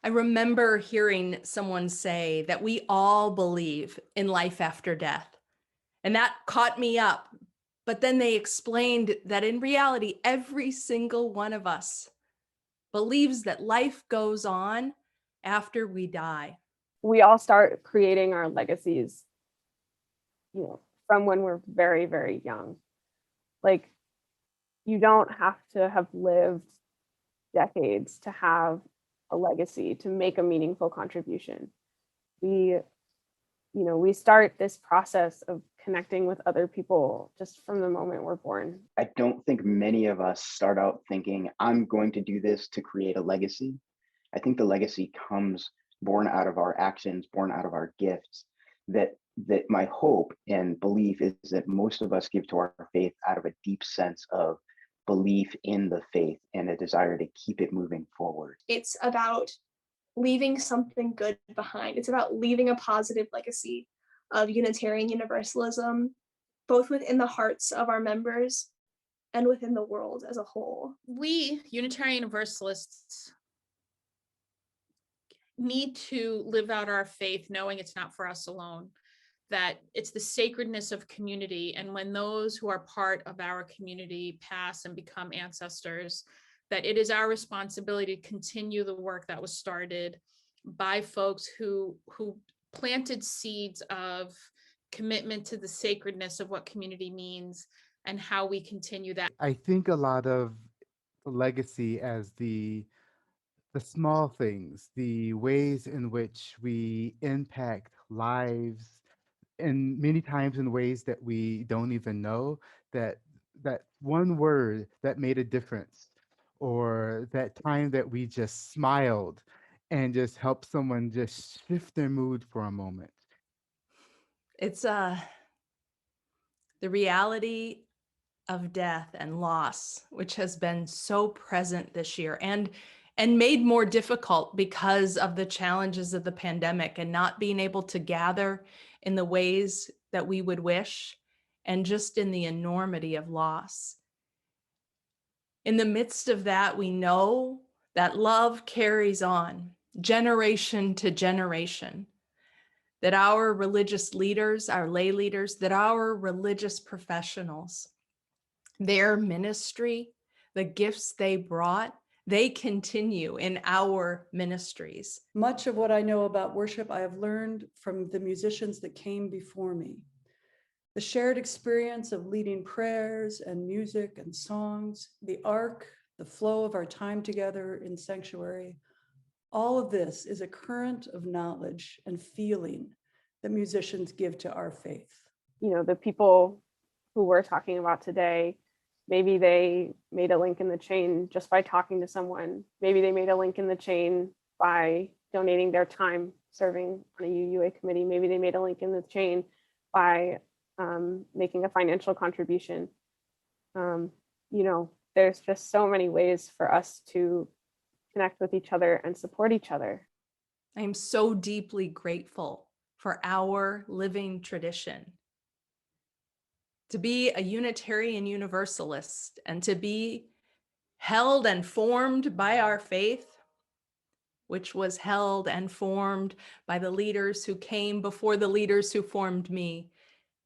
I remember hearing someone say that we all believe in life after death, and that caught me up. But then they explained that in reality, every single one of us believes that life goes on after we die. We all start creating our legacies, from when we're very, very young. Like, you don't have to have lived decades to have a legacy, to make a meaningful contribution. We, we start this process of connecting with other people just from the moment we're born. I don't think many of us start out thinking, I'm going to do this to create a legacy. I think the legacy comes born out of our actions, born out of our gifts. That my hope and belief is that most of us give to our faith out of a deep sense of belief in the faith and a desire to keep it moving forward. It's about leaving something good behind. It's about leaving a positive legacy of Unitarian Universalism, both within the hearts of our members and within the world as a whole. We, Unitarian Universalists, need to live out our faith knowing it's not for us alone, that it's the sacredness of community. And when those who are part of our community pass and become ancestors, that it is our responsibility to continue the work that was started by folks who planted seeds of commitment to the sacredness of what community means and how we continue that. I think a lot of the legacy as the small things, the ways in which we impact lives, and many times in ways that we don't even know, that one word that made a difference, or that time that we just smiled and just helped someone just shift their mood for a moment. It's the reality of death and loss, which has been so present this year and made more difficult because of the challenges of the pandemic and not being able to gather in the ways that we would wish, and just in the enormity of loss. In the midst of that, we know that love carries on generation to generation, that our religious leaders, our lay leaders, that our religious professionals, their ministry, the gifts they brought, they continue in our ministries. Much of what I know about worship, I have learned from the musicians that came before me. The shared experience of leading prayers and music and songs, the arc, the flow of our time together in sanctuary, all of this is a current of knowledge and feeling that musicians give to our faith. The people who we're talking about today, maybe they made a link in the chain just by talking to someone. Maybe they made a link in the chain by donating their time serving on a UUA committee. Maybe they made a link in the chain by making a financial contribution. There's just so many ways for us to connect with each other and support each other. I am so deeply grateful for our living tradition. To be a Unitarian Universalist and to be held and formed by our faith, which was held and formed by the leaders who came before the leaders who formed me,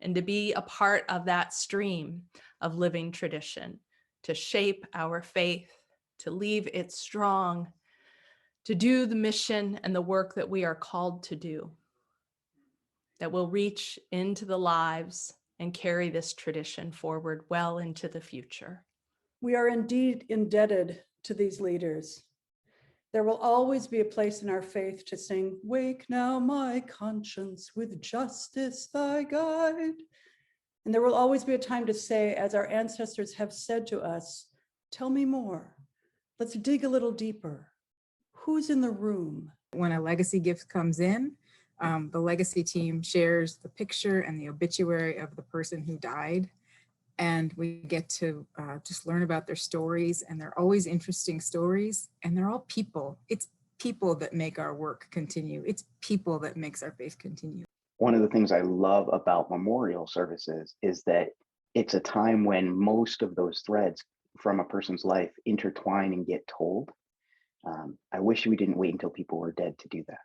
and to be a part of that stream of living tradition, to shape our faith, to leave it strong, to do the mission and the work that we are called to do, that will reach into the lives and carry this tradition forward well into the future. We are indeed indebted to these leaders. There will always be a place in our faith to sing, "Wake now, my conscience, with justice thy guide." And there will always be a time to say, as our ancestors have said to us, "Tell me more. Let's dig a little deeper. Who's in the room?" When a legacy gift comes in, the legacy team shares the picture and the obituary of the person who died. And we get to just learn about their stories, and they're always interesting stories, and they're all people. It's people that make our work continue. It's people that makes our faith continue. One of the things I love about memorial services is that it's a time when most of those threads from a person's life intertwine and get told. I wish we didn't wait until people were dead to do that.